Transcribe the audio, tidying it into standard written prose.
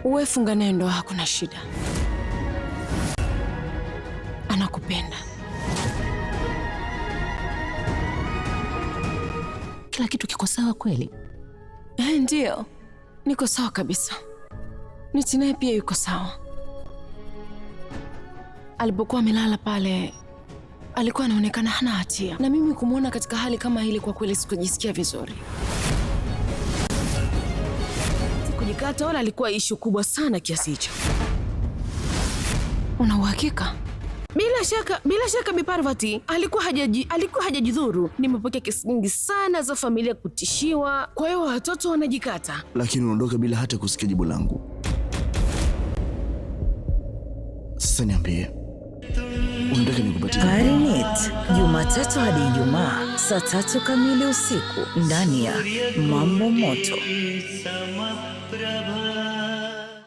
Uwe funga naye ndoa, hakuna shida. Anakupenda. Kila kitu kiko sawa kweli? Ndio. Niko sawa kabisa. Niti naye pia yuko sawa. Alipokuwa amelala pale, alikuwa anaonekana hana hatia. Na mimi kumwona katika hali kama hili kwa kweli sikujisikia vizuri. Sikujikata wala alikuwa ishu kubwa sana kiasi hicho. Una uhakika? Bila shaka Bi Parvati alikuwa hajajidhuru. Nimepokea kesi nyingi sana za familia kutishiwa, kwa hiyo watoto wanajikata. Lakini unaondoka bila hata kusikia jibu langu. Sasa niambie, unataka nikupatie Karinit, Jumatatu hadi Ijumaa saa 3 kamili usiku ndani ya Mambo Moto.